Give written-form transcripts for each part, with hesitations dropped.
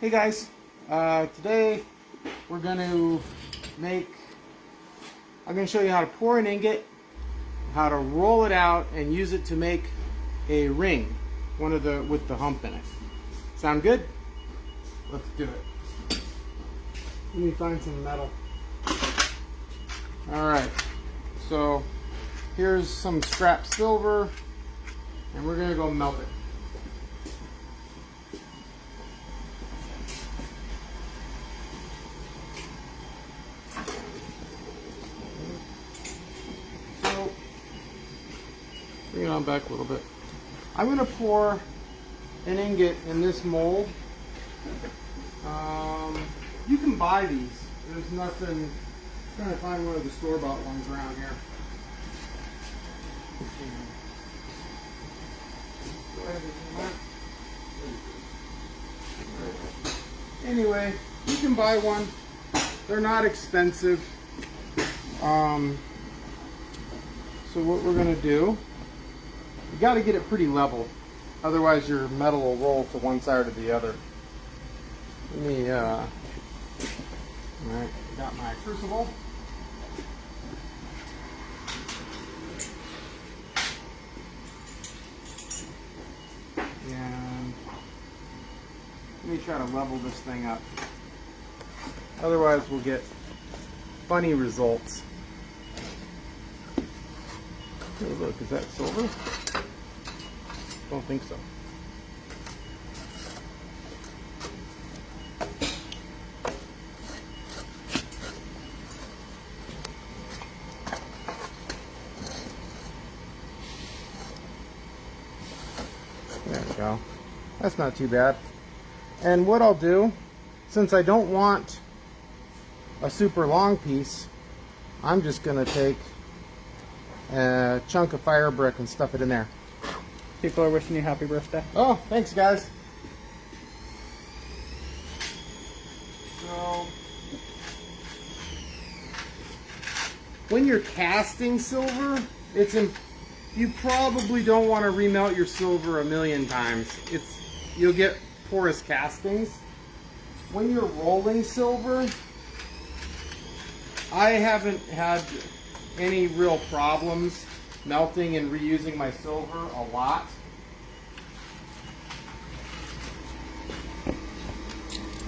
Hey guys, today we're going to I'm going to show you how to pour an ingot, how to roll it out and use it to make a ring, with the hump in it. Sound good? Let's do it. Let me find some metal. Alright, so here's some scrap silver and we're going to go melt it. Bring it on back a little bit. I'm going to pour an ingot in this mold. You can buy these. There's nothing. I'm trying to find one of the store-bought ones around here. Go ahead and do that. Anyway, you can buy one. They're not expensive. So what we're going to do, you got to get it pretty level, otherwise your metal will roll to one side or the other. Let me, alright, got my crucible. And let me try to level this thing up. Otherwise we'll get funny results. Hey, look, is that silver? Don't think so. There we go. That's not too bad. And what I'll do, since I don't want a super long piece, I'm just going to take a chunk of fire brick and stuff it in there. People are wishing you happy birthday. Oh, thanks guys. So, when you're casting silver, you probably don't want to remelt your silver a million times. You'll get porous castings. When you're rolling silver, I haven't had any real problems melting and reusing my silver a lot.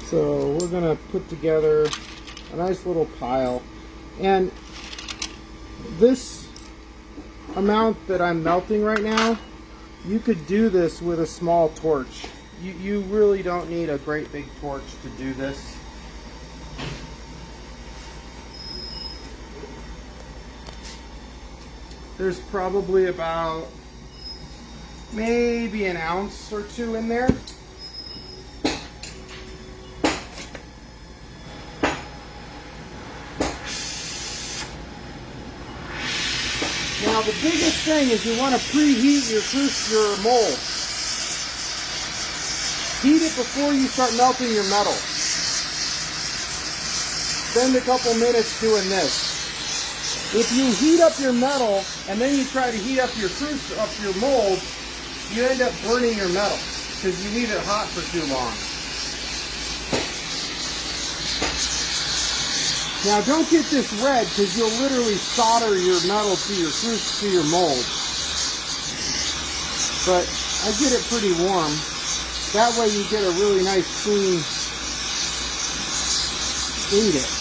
So we're gonna put together a nice little pile, and this amount that I'm melting right now, you could do this with a small torch. You really don't need a great big torch to do this. There's probably about maybe an ounce or two in there. Now the biggest thing is you want to preheat your mold. Heat it before you start melting your metal. Spend a couple minutes doing this. If you heat up your metal and then you try to heat up your mold, you end up burning your metal because you leave it hot for too long. Now don't get this red because you'll literally solder your metal to your mold. But I get it pretty warm. That way you get a really nice clean ingot.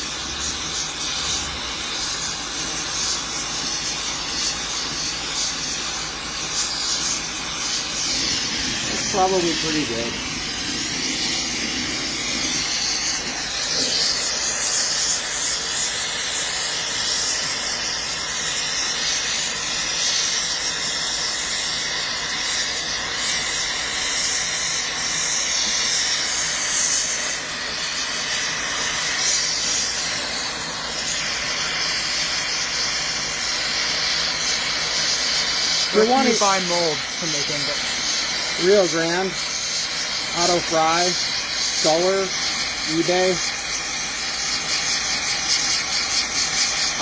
Probably pretty good. Where do you buy molds to make ingots? Rio Grande, Auto Fry, Solar, eBay.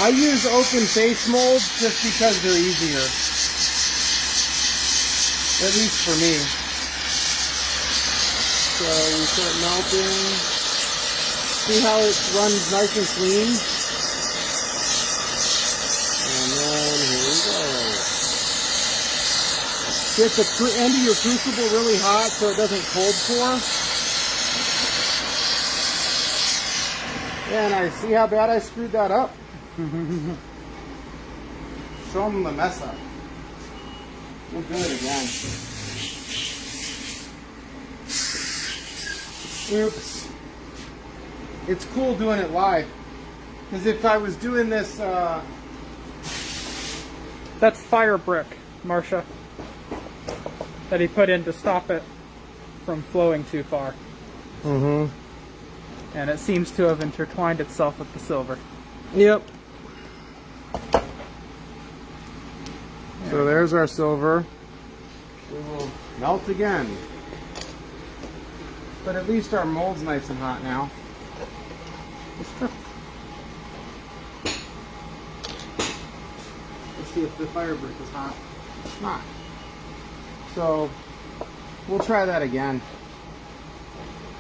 I use open face molds just because they're easier. At least for me. So we start melting. See how it runs nice and clean? And then here we go. Get the end of your crucible really hot so it doesn't cold pour. And I see how bad I screwed that up. Show them the mess up. We'll do it again. Oops. It's cool doing it live. Because if I was doing this... That's fire brick, Marcia, that he put in to stop it from flowing too far. Mm-hmm. And it seems to have intertwined itself with the silver. Yep. So there's our silver. We will melt again. But at least our mold's nice and hot now. Let's see if the fire brick is hot. It's not. So we'll try that again.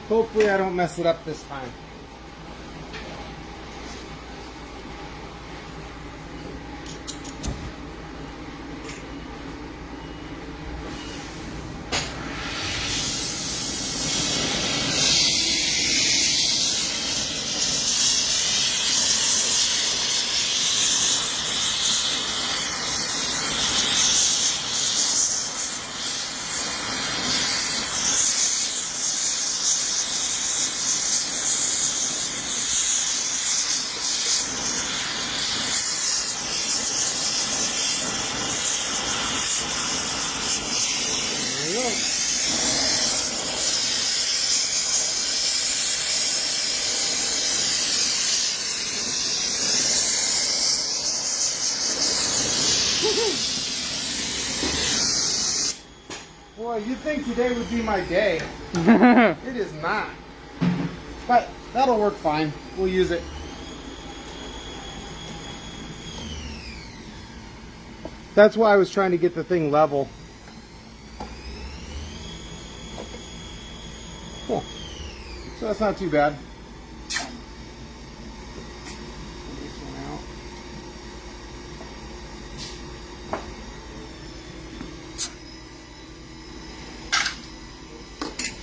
Hopefully I don't mess it up this time. Boy, you'd think today would be my day. It is not. But that'll work fine. We'll use it. That's why I was trying to get the thing level. Cool. So that's not too bad. Get this one out.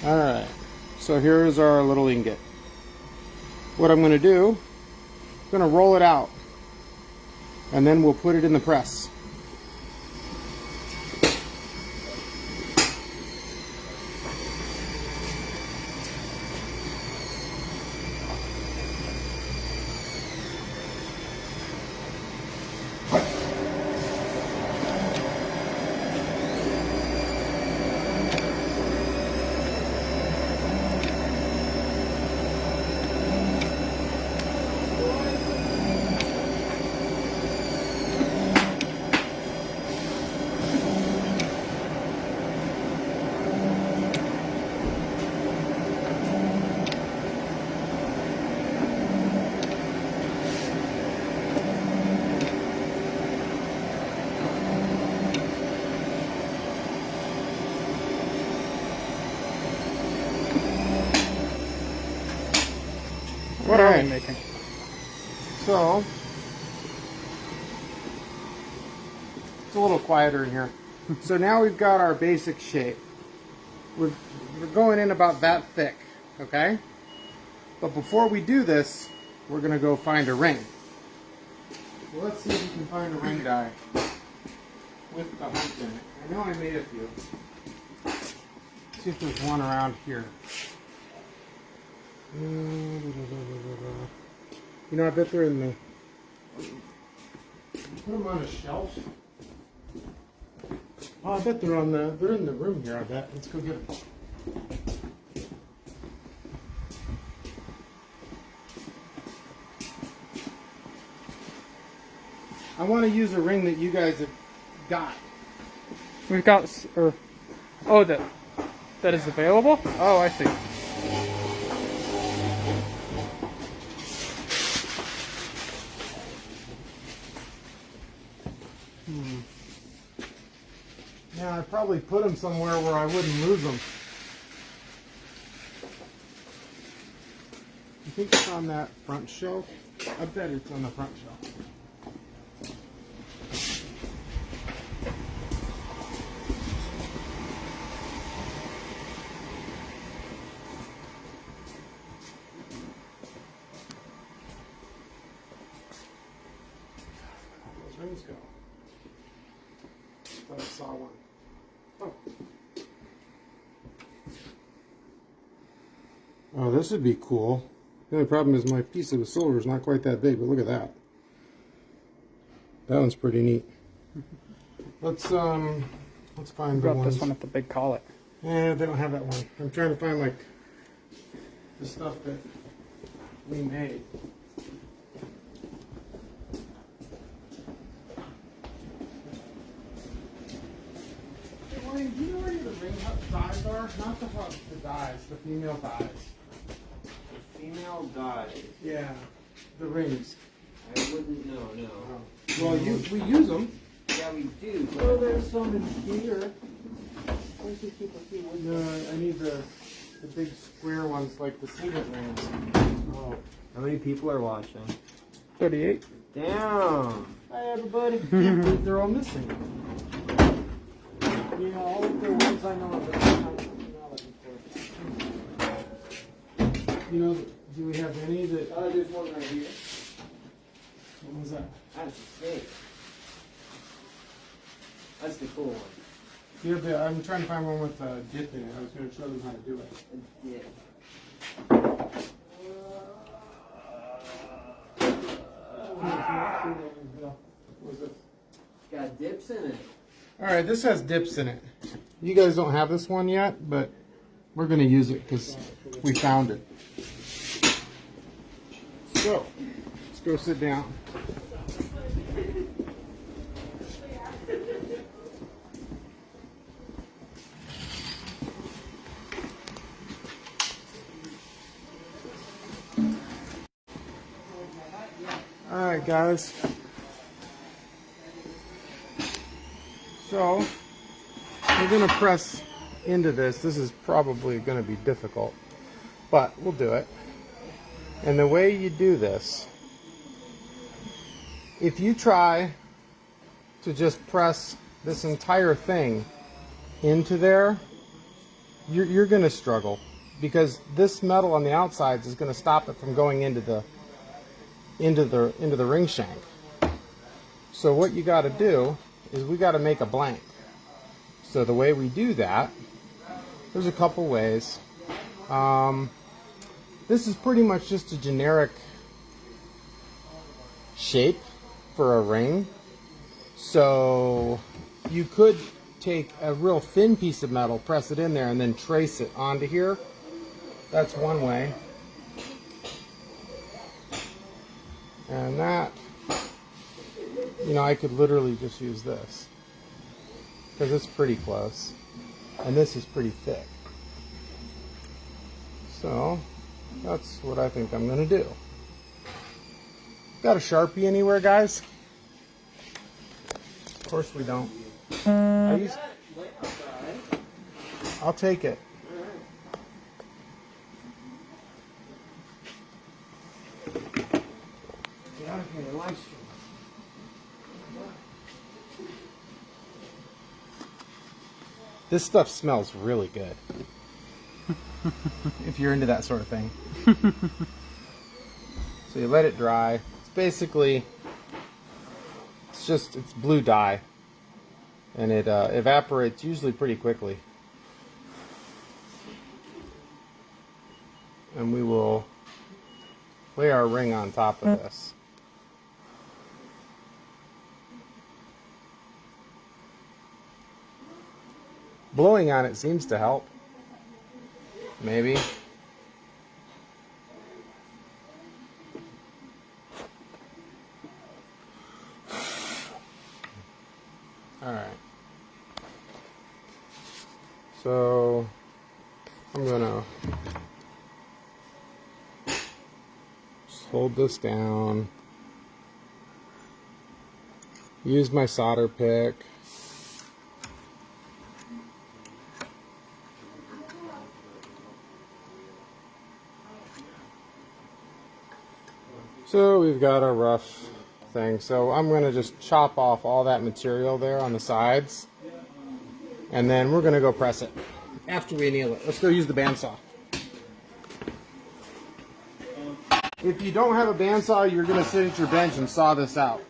Alright, so here's our little ingot. What I'm going to do, I'm going to roll it out and then we'll put it in the press. What are we making? So, it's a little quieter in here. So now we've got our basic shape. We're going in about that thick, okay? But before we do this, we're going to go find a ring. So let's see if we can find a ring die with the hump in it. I know I made a few. Let's see if there's one around here. You know, I bet they're in the... Put them on a shelf. Oh, I bet they're in the room here, I bet. Let's go get them. I want to use a ring that you guys have got. We've got, oh, that is available? Oh, I see. Yeah, I probably put them somewhere where I wouldn't lose them. I think it's on that front shelf. I bet it's on the front shelf. Where'd those rings go? I thought I saw one. Oh. Oh, this would be cool. The only problem is my piece of silver is not quite that big, but look at that. That one's pretty neat. Let's find the ones. This one at the big collet. Yeah, they don't have that one. I'm trying to find like the stuff that we made. Hey, Wayne, do you know where the ring dies are? Not the hooks, the dies, the female dies. The female dies. Yeah, the rings. I wouldn't know, no. Oh. Well, we use them. Yeah, we do. Oh, there's some in here. Where's the keep a few? No, I need the big square ones like the signet rings. Oh. How many people are watching? 38. Damn. Hi, everybody. Can't believe they're all missing. Yeah, all of the ones I know of. You know, do we have any that? There's one right here. What was that? That's a snake. That's the cool one. Yeah, I'm trying to find one with a dip in it. I was going to show them how to do it. Yeah. What was this? Got dips in it. All right, this has dips in it. You guys don't have this one yet, but we're going to use it because we found it. So, let's go sit down. All right, guys. So, we're going to press into this. This is probably going to be difficult, but we'll do it. And the way you do this, if you try to just press this entire thing into there, you're going to struggle because this metal on the outsides is going to stop it from going into the ring shank. So what you got to do is we got to make a blank. So the way we do that, there's a couple ways. This is pretty much just a generic shape for a ring. So you could take a real thin piece of metal, press it in there, and then trace it onto here. That's one way. And that, you know, I could literally just use this because it's pretty close. And this is pretty thick. So that's what I think I'm going to do. Got a Sharpie anywhere, guys? Of course we don't. I'll take it. Get out of here, the live stream. This stuff smells really good. If you're into that sort of thing. So you let it dry. It's basically, it's blue dye. And it evaporates usually pretty quickly. And we will lay our ring on top of this. Blowing on it seems to help. Maybe. Alright. So I'm gonna just hold this down. Use my solder pick. So we've got a rough thing. So I'm going to just chop off all that material there on the sides. And then we're going to go press it after we anneal it. Let's go use the bandsaw. If you don't have a bandsaw, you're going to sit at your bench and saw this out.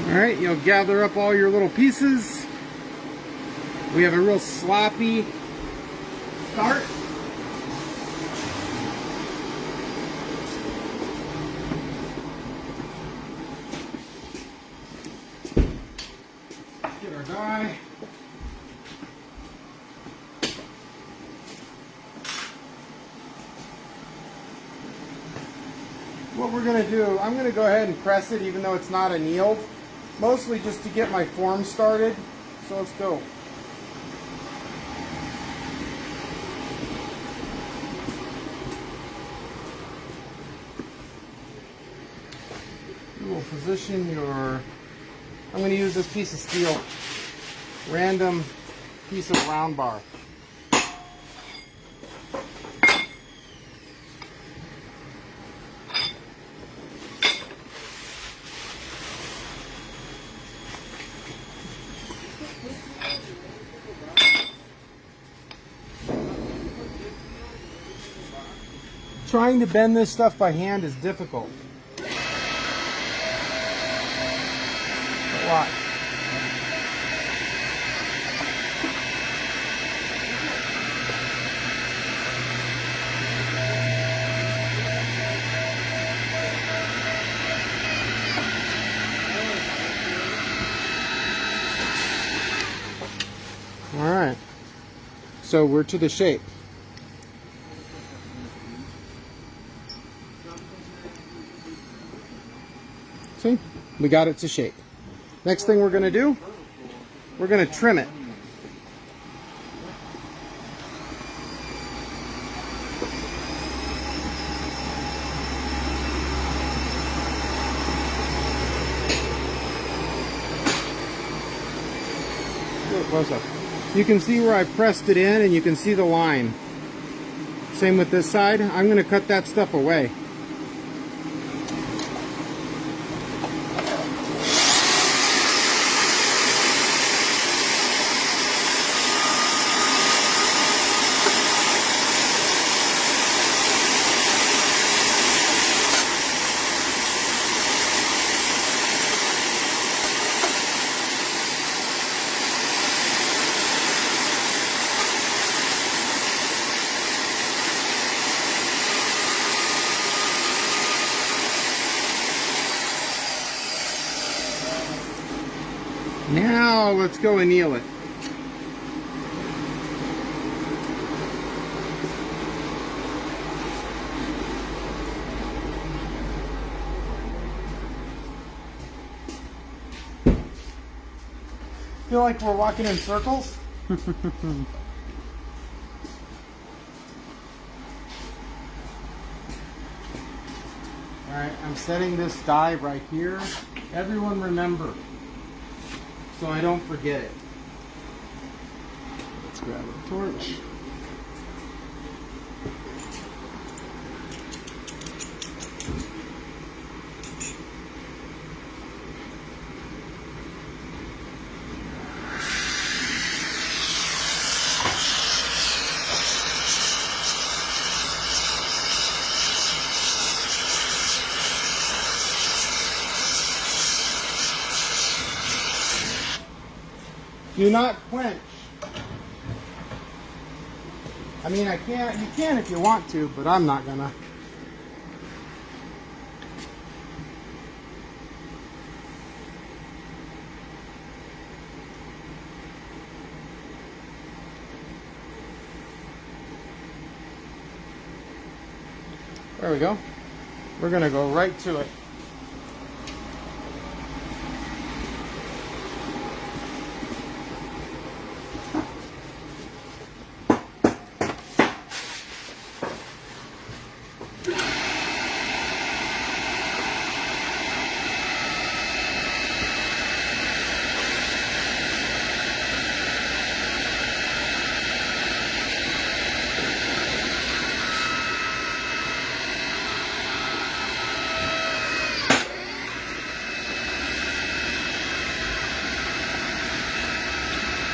Alright, you'll gather up all your little pieces. We have a real sloppy start. Get our die. What we're going to do, I'm going to go ahead and press it even though it's not annealed. Mostly just to get my form started. So let's go. You will position your... I'm going to use this piece of steel. Random piece of round bar. Trying to bend this stuff by hand is difficult. But watch. All right. So we're to the shape. See, we got it to shape. Next thing we're going to do, we're going to trim it. Do a close-up. You can see where I pressed it in and you can see the line. Same with this side. I'm going to cut that stuff away. Now let's go anneal it. Feel like we're walking in circles? Alright, I'm setting this die right here. Everyone remember, so I don't forget it. Let's grab a torch. Do not quench. I mean, you can if you want to, but I'm not gonna. There we go. We're gonna go right to it.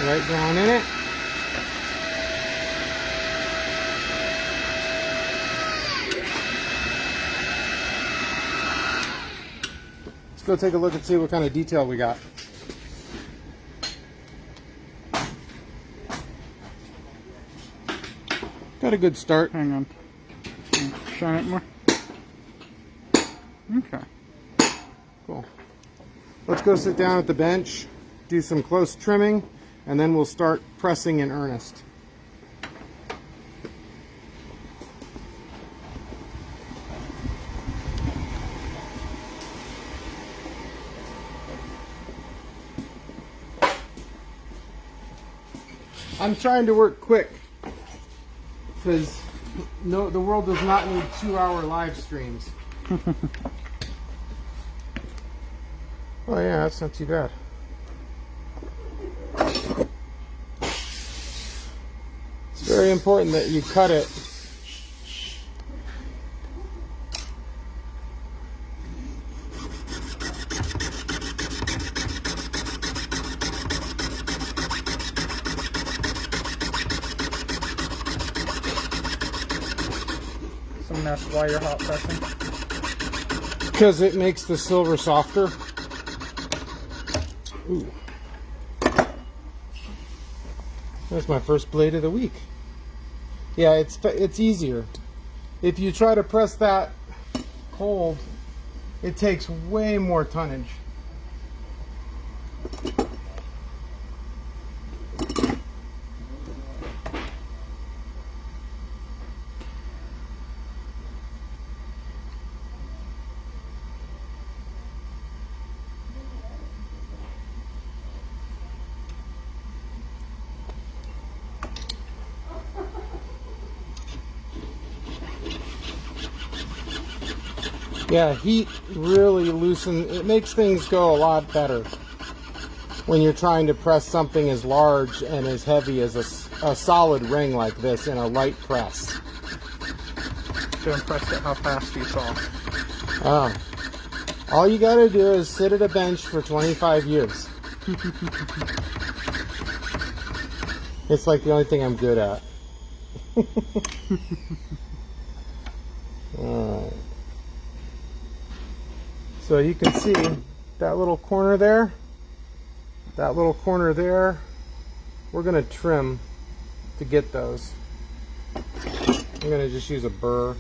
Right down in it. Let's go take a look and see what kind of detail we got. Got a good start. Hang on. Shine it more. Okay. Cool. Let's go sit down at the bench, do some close trimming, and then we'll start pressing in earnest. I'm trying to work quick because the world does not need 2-hour live streams. Oh yeah, that's not too bad. It's very important that you cut it. And that's why you're hot pressing. Because it makes the silver softer. Ooh. That's my first blade of the week. Yeah, it's easier. If you try to press that cold, it takes way more tonnage. Yeah, heat really loosens, it makes things go a lot better when you're trying to press something as large and as heavy as a solid ring like this in a light press. So impressed at how fast you saw. Oh. All you gotta do is sit at a bench for 25 years. It's like the only thing I'm good at. Alright. So you can see that little corner there, we're going to trim to get those. I'm going to just use a burr.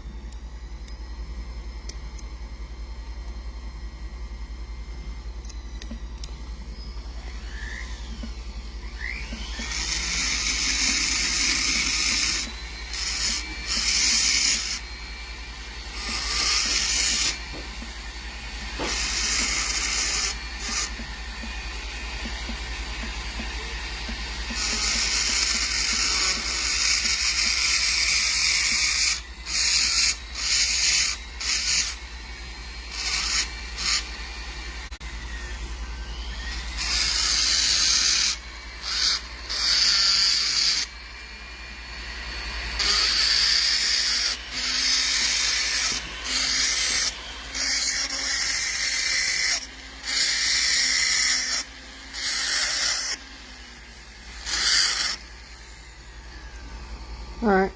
Alright,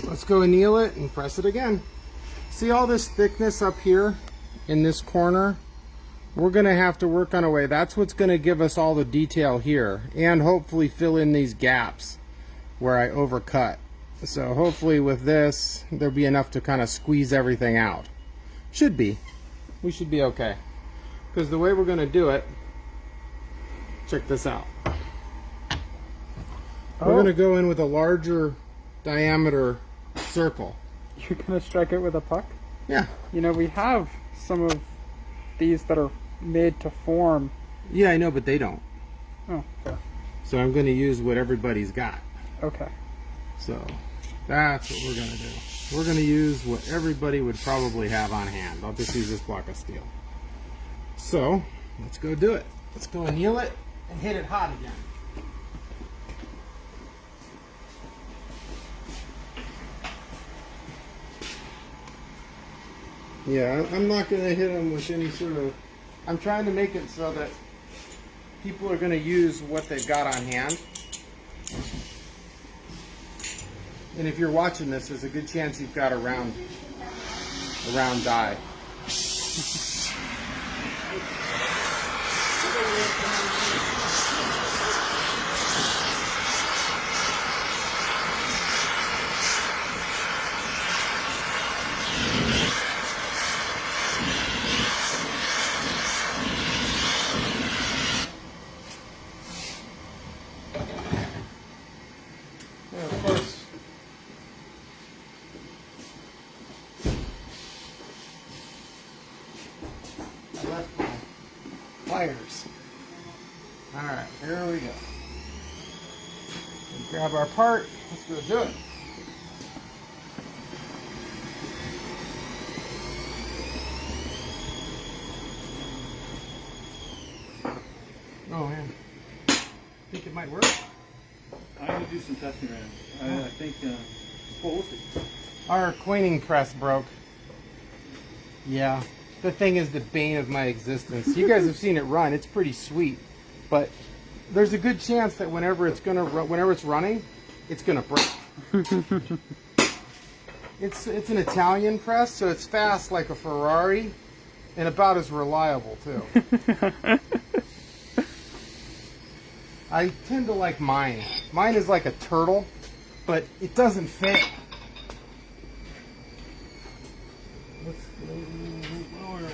let's go anneal it and press it again. See all this thickness up here in this corner? we're going to have to work on a way. That's what's going to give us all the detail here, and hopefully fill in these gaps where I overcut. So hopefully with this, there'll be enough to kind of squeeze everything out. Should be. We should be okay. Because the way we're going to do it, check this out. We're going to go in with a larger diameter circle. You're going to strike it with a puck? Yeah. You know, we have some of these that are made to form. Yeah, I know, but they don't. Oh, okay. So I'm going to use what everybody's got. Okay. So that's what we're going to do. We're going to use what everybody would probably have on hand. I'll just use this block of steel. So let's go do it. Let's go anneal it and hit it hot again. Yeah, I'm not going to hit them with any sort of... I'm trying to make it so that people are going to use what they've got on hand. And if you're watching this, there's a good chance you've got a round die. Of course, I left my pliers. Alright, here we go. We'll grab our part. Let's go do it. Oh man. Think it might work? I'm going to do some testing right now. I think, well, we'll see. Our acquainting press broke. Yeah. The thing is the bane of my existence. You guys have seen it run. It's pretty sweet. But there's a good chance that whenever it's running, it's gonna break. It's an Italian press, so it's fast like a Ferrari and about as reliable too. I tend to like mine. Mine is like a turtle, but it doesn't fail. Let's go lower.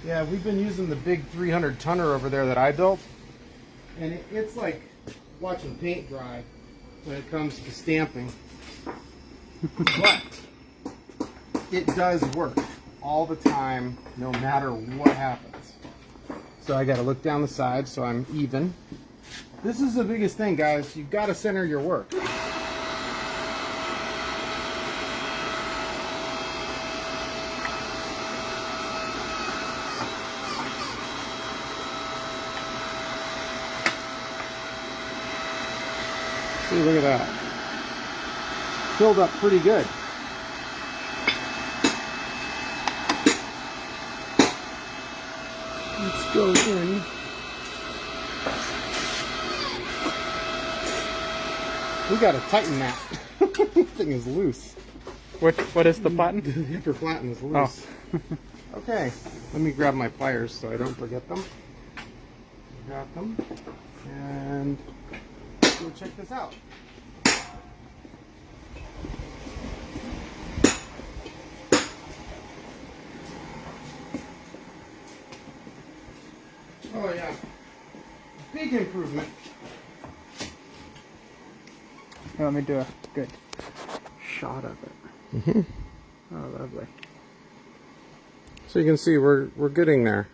Yeah, we've been using the big 300 tonner over there that I built, and it's like watching paint dry when it comes to stamping. But it does work all the time, no matter what happens. So I got to look down the side so I'm even. This is the biggest thing, guys. You've got to center your work. See, look at that. Filled up pretty good. Let's go in. We gotta tighten that. This thing is loose. What is the platen? The upper platen is loose. Oh. Okay, let me grab my pliers so I don't forget them. Got them. And let's go check this out. Oh yeah, big improvement. Let me do a good shot of it. Mm-hmm. Oh, lovely. So you can see we're getting there.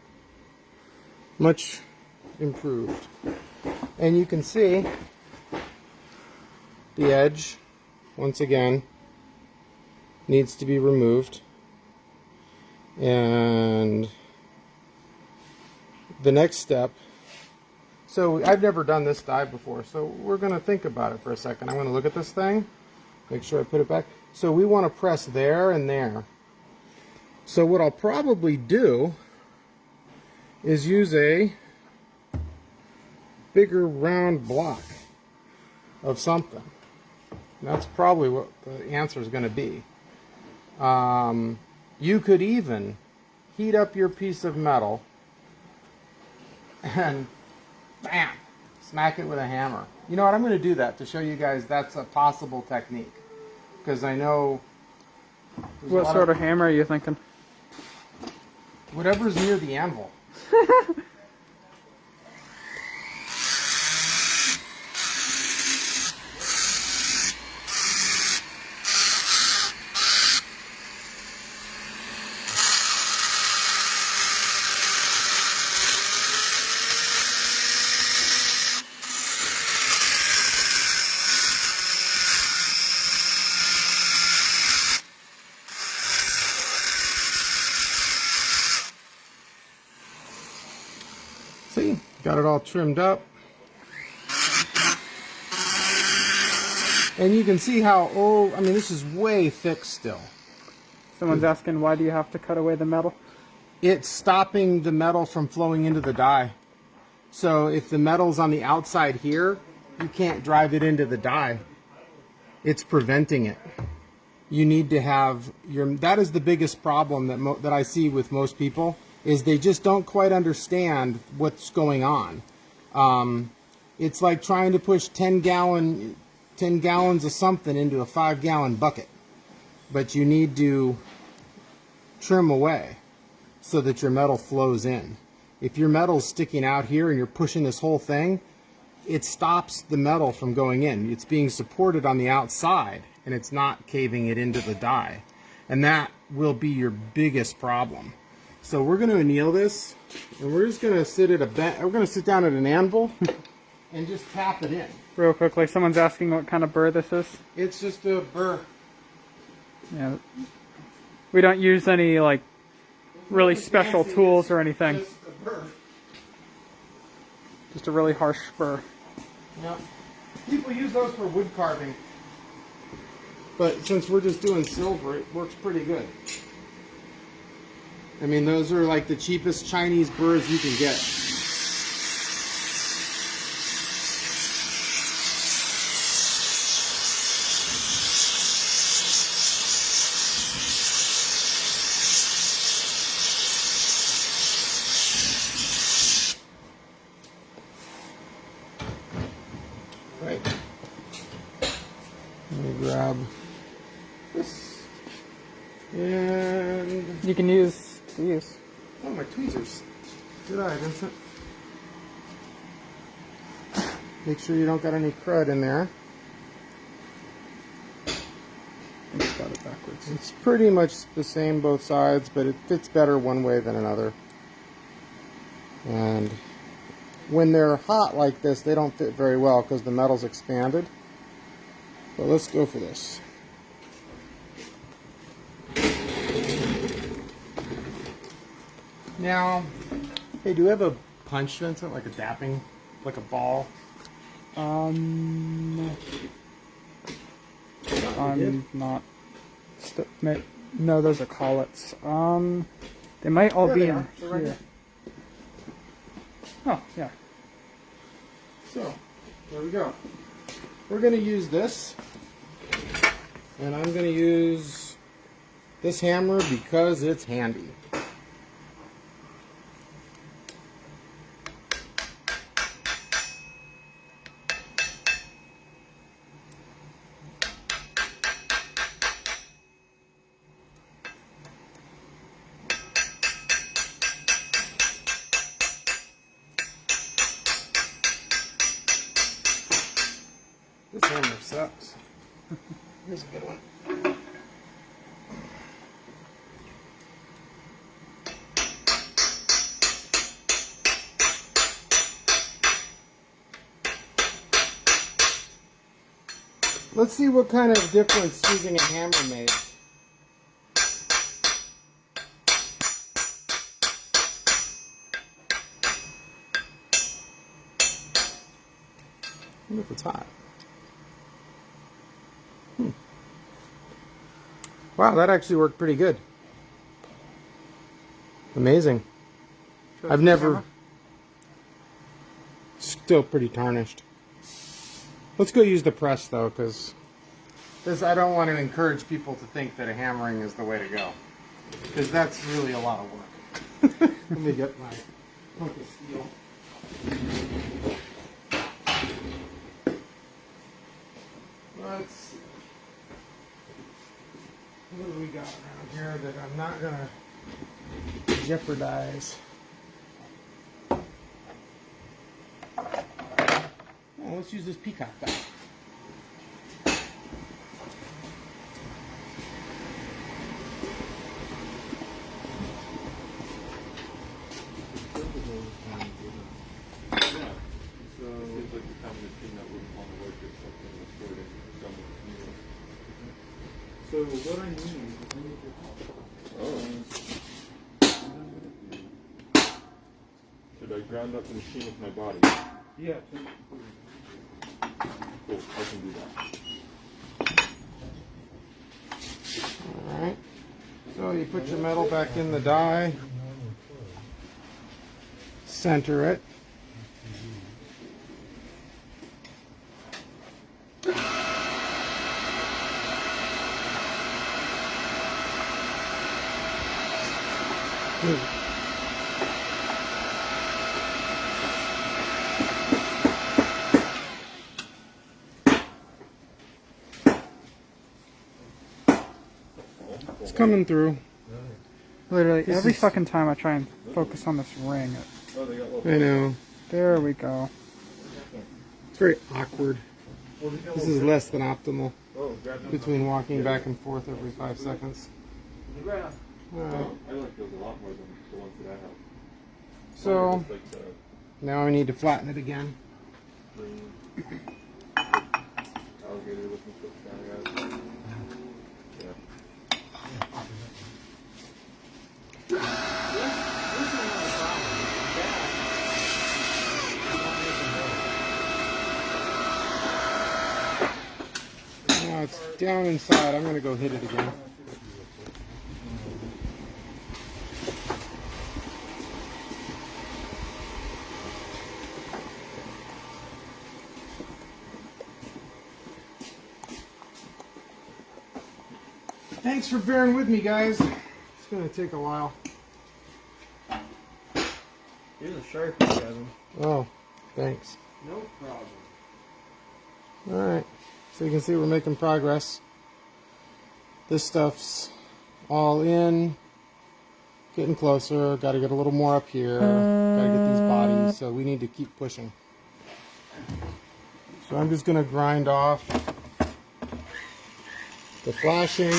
Much improved. And you can see the edge, once again, needs to be removed. And the next step, so I've never done this dive before, so we're going to think about it for a second. I'm going to look at this thing, make sure I put it back. So we want to press there and there. So what I'll probably do is use a bigger round block of something. And that's probably what the answer is going to be. You could even heat up your piece of metal and bam, smack it with a hammer. You know what? I'm going to do that to show you guys that's a possible technique. Because I know... What sort of hammer are you thinking? Whatever's near the anvil. See, got it all trimmed up. And you can see how old, I mean, this is way thick still. Someone's asking, why do you have to cut away the metal? It's stopping the metal from flowing into the die. So if the metal's on the outside here, you can't drive it into the die. It's preventing it. You need to have your, that is the biggest problem that I see with most people, is they just don't quite understand what's going on. It's like trying to push 10 gallons of something into a 5-gallon bucket. But you need to trim away so that your metal flows in. If your metal's sticking out here and you're pushing this whole thing, it stops the metal from going in. It's being supported on the outside and it's not caving it into the die. And that will be your biggest problem. So we're going to anneal this, and we're just going to sit at we're going to sit down at an anvil and just tap it in. Real quickly, someone's asking what kind of burr this is. It's just a burr. Yeah. We don't use any like really special tools or anything. Just a burr. Just a really harsh burr. Yeah. People use those for wood carving. But since we're just doing silver, it works pretty good. I mean, those are like the cheapest Chinese burrs you can get. Right. Let me grab this. And You can use these. oh, my tweezers. Good eye, Vincent. Make sure you don't got any crud in there. I just got it backwards. It's pretty much the same both sides, but it fits better one way than another. And when they're hot like this, they don't fit very well because the metal's expanded. But let's go for this. Now, hey, do we have a punch, Vincent? Like a dapping? Like a ball? I'm not. No, those are collets. They might all There be they in are. They're right here. Oh, yeah. So, there we go. We're going to use this. And I'm going to use this hammer because it's handy. This hammer sucks. Here's a good one. Let's see what kind of difference using a hammer made. I wonder if it's hot. Wow, that actually worked pretty good. Amazing. I've never... Still pretty tarnished. Let's go use the press though, because I don't want to encourage people to think that a hammering is the way to go. Because that's really a lot of work. Let me get my hunk of steel. Let's see. What do we got around here that I'm not gonna jeopardize? Oh, let's use this peacock dye. So what I need is I need your help. Should I ground up the machine with my body? Yeah. Cool, I can do that. Alright. So you put your metal back in the die. Center it. It's coming through. Literally, This every is- fucking time I try and focus on this ring. Oh, they got little. I know. There we go. It's very awkward. This is less than optimal Oh, grab them. between walking back and forth every 5 seconds. Alright. I like those a lot more than the ones that I have. So It's like the now I need to flatten it again. green alligator looking foot kind of guys. Yeah. Now it's down inside. I'm going to go hit it again. Thanks for bearing with me, guys. It's going to take a while. Here's a Sharpie, Kevin. Oh, thanks. No problem. Alright, so you can see we're making progress. This stuff's all in, getting closer. Got to get a little more up here. Got to get these bodies, so we need to keep pushing. So I'm just going to grind off the flashing.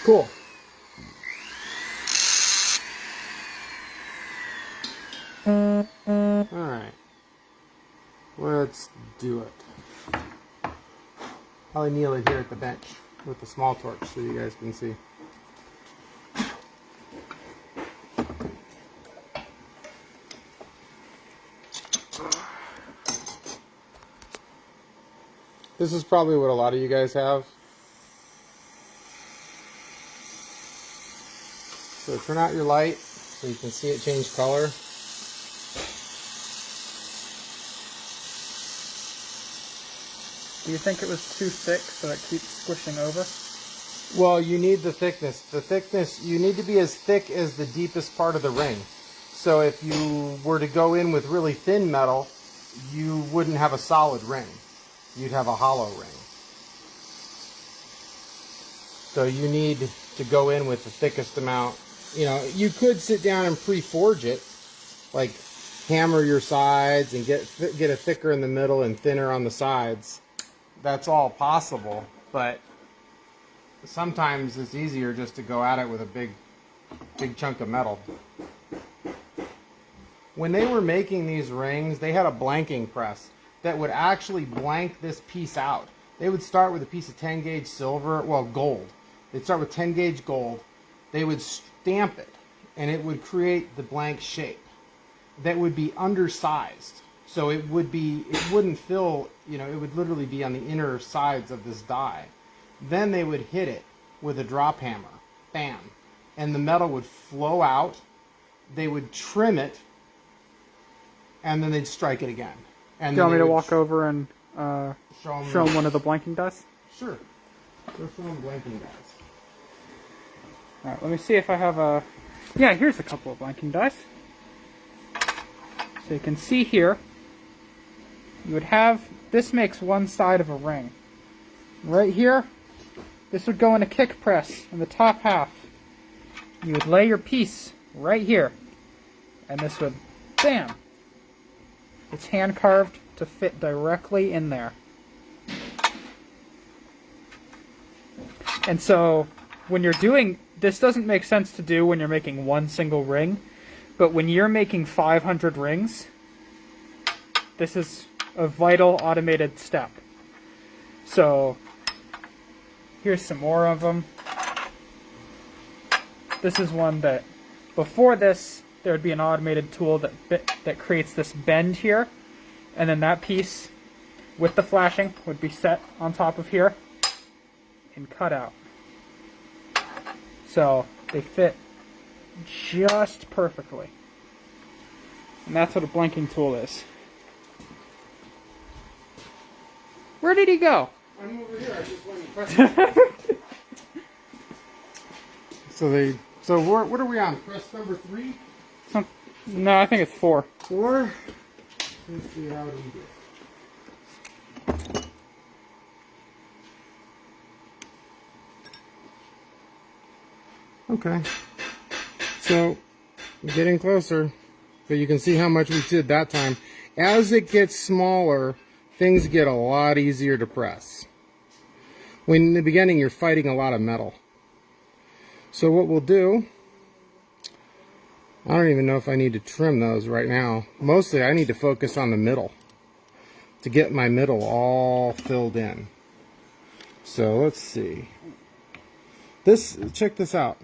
Cool. Alright. Let's do it. Probably kneel it here at the bench with the small torch so you guys can see. This is probably what a lot of you guys have. So turn out your light so you can see it change color. Do you think it was too thick so it keeps squishing over? Well, you need the thickness. The thickness, you need to be as thick as the deepest part of the ring. So if you were to go in with really thin metal, you wouldn't have a solid ring. You'd have a hollow ring. So you need to go in with the thickest amount. You know, you could sit down and pre-forge it, like hammer your sides and get it thicker in the middle and thinner on the sides. That's all possible, but sometimes it's easier just to go at it with a big chunk of metal. When they were making these rings, they had a blanking press that would actually blank this piece out. They would start with a piece of 10 gauge silver, well, gold. They'd start with 10 gauge gold. They would stamp it, and it would create the blank shape that would be undersized. So it wouldn't fill, you know, it would literally be on the inner sides of this die. Then they would hit it with a drop hammer, bam, and the metal would flow out. They would trim it, and then they'd strike it again. And Do you want me to walk over and show them one of the blanking dies? Sure. Go show them blanking dies. Alright, let me see if I have a... Yeah, here's a couple of blanking dies. So you can see here, you would have... This makes one side of a ring. Right here, this would go in a kick press in the top half. You would lay your piece right here, and this would, bam! It's hand carved to fit directly in there. And so, when you're doing, this doesn't make sense to do when you're making one single ring, but when you're making 500 rings, this is a vital automated step. So, here's some more of them. This is one that, before this, there would be an automated tool that creates this bend here, and then that piece with the flashing would be set on top of here and cut out. So they fit just perfectly. And that's what a blanking tool is. Where did he go? I'm over here. I just went and pressed it. So what are we on? Press number 3? No, I think it's 4. 4? Let's see how we do. Okay. So, getting closer, but you can see how much we did that time. As it gets smaller, things get a lot easier to press. When in the beginning, you're fighting a lot of metal. So what we'll do, I don't even know if I need to trim those right now. Mostly I need to focus on the middle to get my middle all filled in. So let's see. Check this out.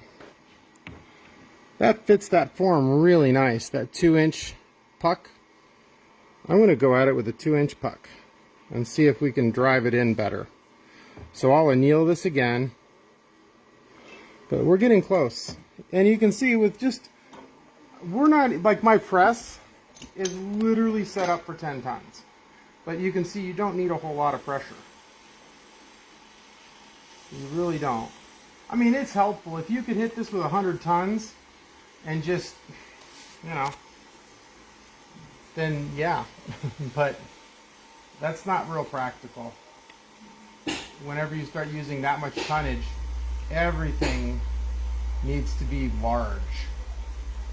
That fits that form really nice, that 2-inch puck. I'm going to go at it with a 2-inch puck and see if we can drive it in better. So I'll anneal this again. But we're getting close. And you can see with just, we're not, like my press is literally set up for 10 tons. But you can see you don't need a whole lot of pressure. You really don't. I mean, it's helpful. If you could hit this with 100 tons and just, you know, then yeah. But that's not real practical. Whenever you start using that much tonnage, everything needs to be large.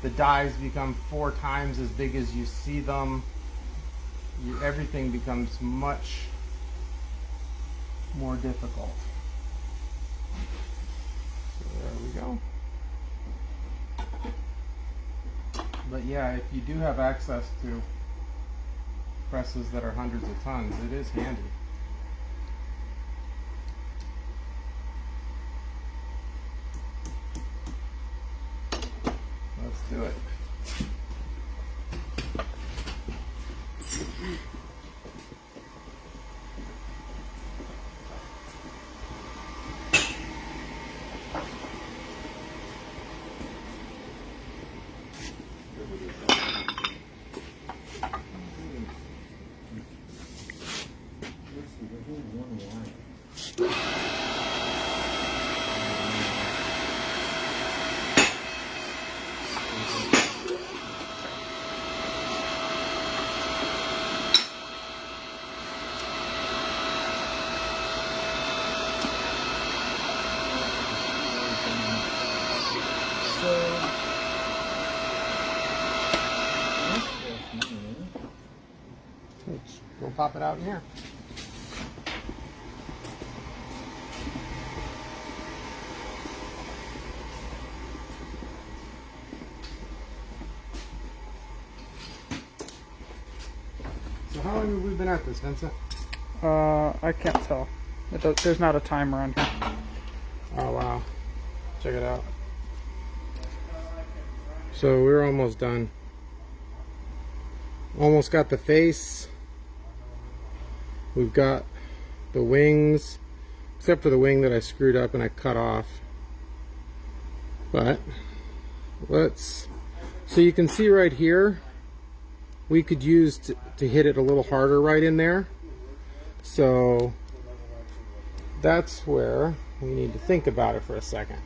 The dies become 4 times as big as you see them. Everything becomes much more difficult. So there we go. But yeah, if you do have access to presses that are hundreds of tons, it is handy. Let's do it. pop it out in here. So how long have we been at this, Vincent? I can't tell. There's not a timer on here. Oh wow. Check it out. So we're almost done. Almost got the face. We've got the wings, except for the wing that I screwed up and I cut off. But so you can see right here, we could use to hit it a little harder right in there. So that's where we need to think about it for a second.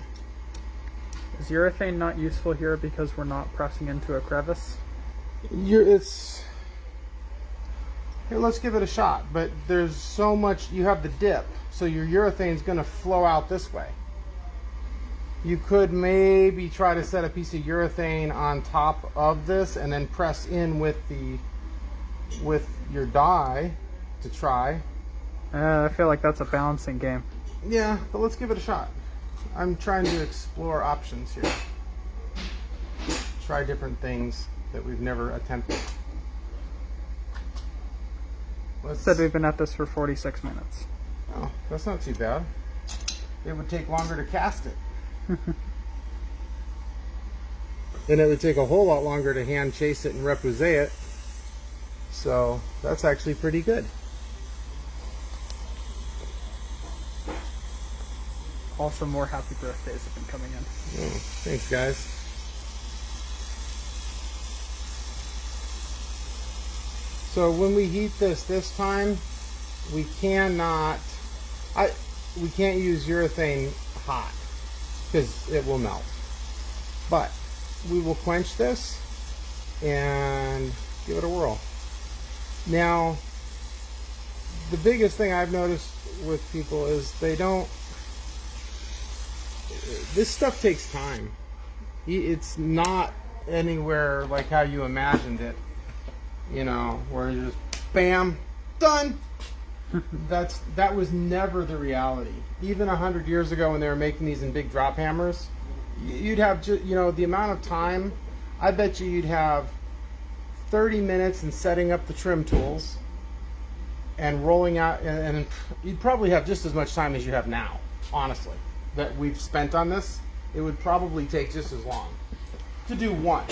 Is urethane not useful here because we're not pressing into a crevice? Here, let's give it a shot. But there's so much, you have the dip, so your urethane is going to flow out this way. You could maybe try to set a piece of urethane on top of this and then press in with your dye to try. I feel like that's a balancing game. Yeah, but let's give it a shot. I'm trying to explore options here. Try different things that we've never attempted. Said we've been at this for 46 minutes. Oh, that's not too bad. It would take longer to cast it. And it would take a whole lot longer to hand chase it and repousse it. So that's actually pretty good. Also, more happy birthdays have been coming in. Oh, thanks, guys. So when we heat this time, we can't use urethane hot because it will melt. But we will quench this and give it a whirl. Now, the biggest thing I've noticed with people is this stuff takes time. It's not anywhere like how you imagined it, you know, where you just bam, done. That was never the reality. Even 100 years ago when they were making these in big drop hammers, you'd have the amount of time, I bet you'd have 30 minutes in setting up the trim tools and rolling out, and you'd probably have just as much time as you have now, honestly, that we've spent on this. It would probably take just as long to do one.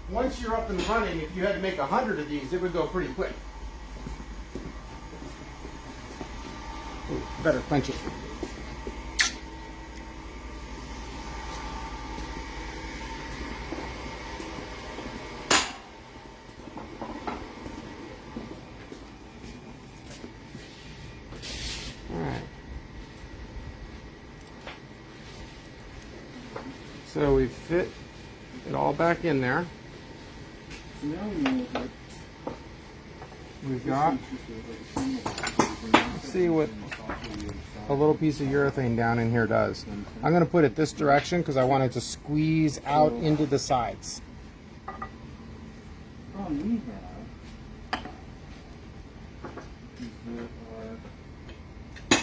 Once you're up and running, if you had to make 100 of these, it would go pretty quick. Ooh, better quench it. So we fit it all back in there. So now we know that We've got, let's see what a little piece of urethane down in here does. I'm going to put it this direction because I want it to squeeze out into the sides. all we have is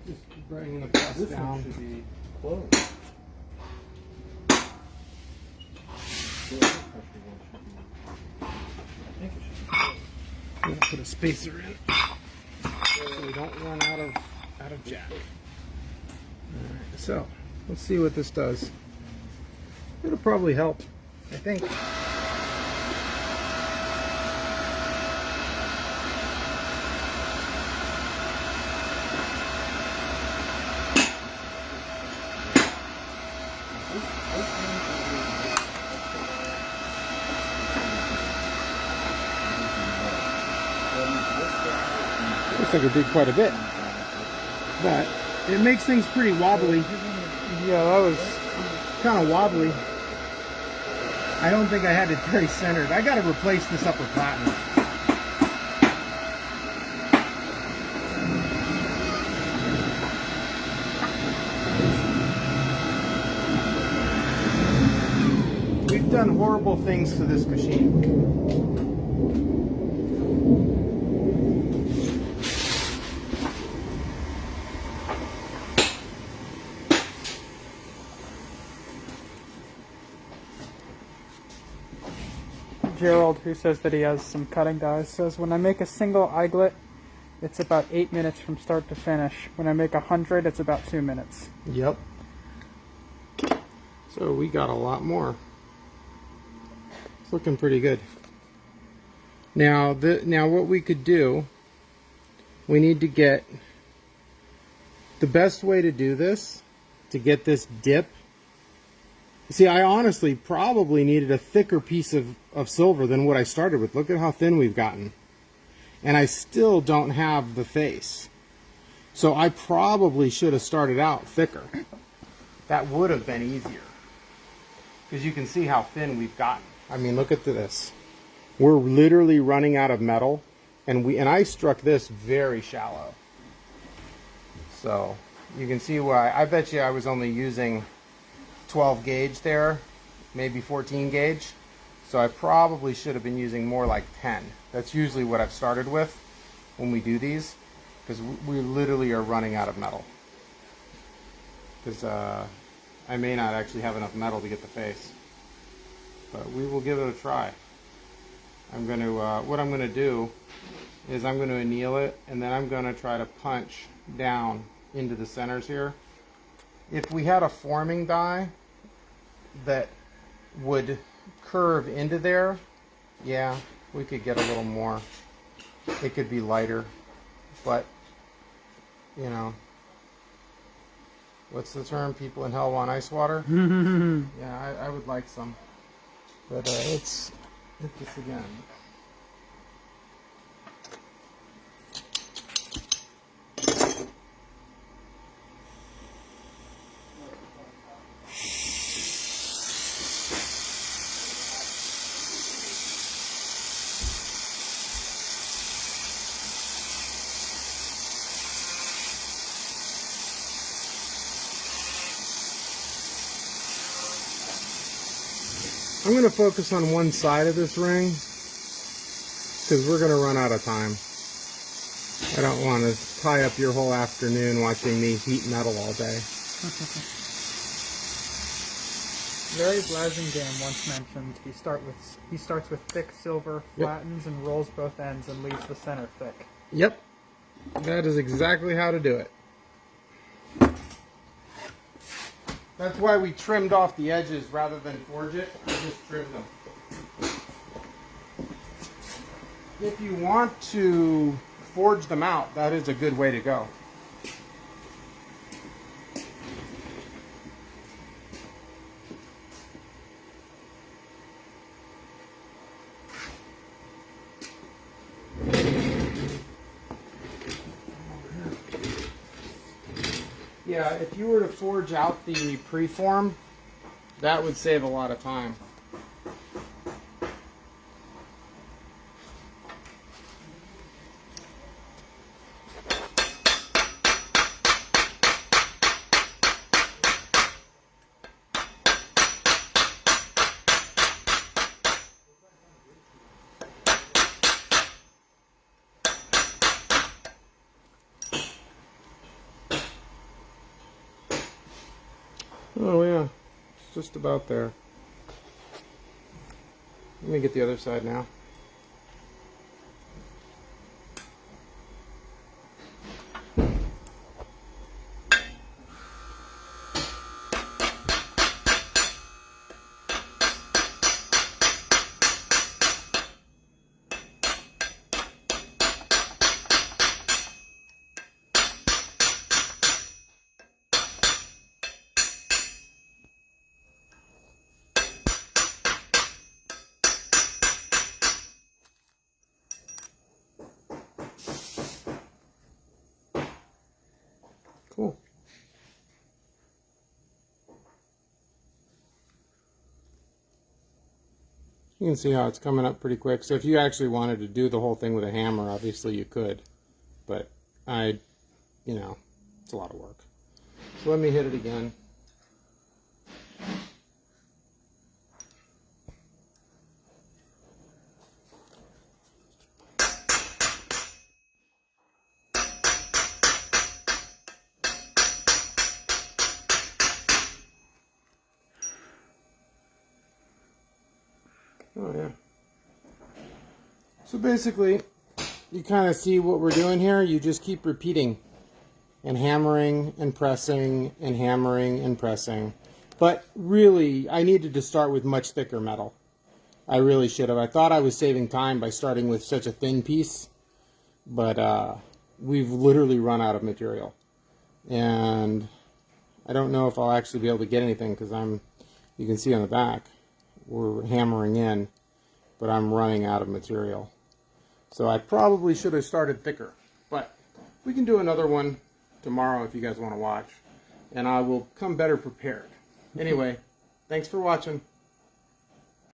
Just bringing the press this down. one should be closed. The other pressure one should be, I think it should be closed. I'm going to put a spacer in so we don't run out of jack. Alright, so let's see what this does. It'll probably help, I think. Looks like it did quite a bit, but it makes things pretty wobbly. Yeah, that was Kind of wobbly. I don't think I had it very centered. I got to replace this upper platinum. We've done horrible things to this machine. Gerald, who says that he has some cutting dies, says when I make a single eyelet, it's about 8 minutes from start to finish. When I make 100, it's about 2 minutes. Yep. So we got a lot more. It's looking pretty good. Now, what we could do, we need to get the best way to do this, to get this dip. See, I honestly probably needed a thicker piece of silver than what I started with. Look at how thin we've gotten. And I still don't have the face. So I probably should have started out thicker. That would have been easier. Because you can see how thin we've gotten. I mean, look at this. We're literally running out of metal. And I struck this very shallow. So you can see why. I bet you I was only using 12 gauge there, maybe 14 gauge. So I probably should have been using more like 10. That's usually what I've started with when we do these, because we literally are running out of metal. Because I may not actually have enough metal to get the face, but we will give it a try. I'm going to, what I'm going to do is I'm going to anneal it, and then I'm going to try to punch down into the centers here. If we had a forming die that would curve into there, yeah, we could get a little more. It could be lighter, but, you know, what's the term? People in hell want ice water? Yeah, I would like some. But let's hit this again. I'm going to focus on one side of this ring because we're going to run out of time. I don't want to tie up your whole afternoon watching me heat metal all day. Larry Blasingame once mentioned he starts with thick silver, flattens and rolls both ends and leaves the center thick. Yep. That is exactly how to do it. That's why we trimmed off the edges rather than forge it. We just trimmed them. If you want to forge them out, that is a good way to go. Yeah, if you were to forge out the preform, that would save a lot of time. Oh yeah, it's just about there. Let me get the other side now. Cool. You can see how it's coming up pretty quick. So if you actually wanted to do the whole thing with a hammer, obviously you could. But you know, it's a lot of work. So let me hit it again. Oh yeah. So basically, you kind of see what we're doing here. You just keep repeating and hammering and pressing and hammering and pressing. But really, I needed to start with much thicker metal. I really should have. I thought I was saving time by starting with such a thin piece, but we've literally run out of material. And I don't know if I'll actually be able to get anything because you can see on the back, we're hammering in, but I'm running out of material. So I probably should have started thicker, but we can do another one tomorrow if you guys want to watch, and I will come better prepared. Anyway, thanks for watching.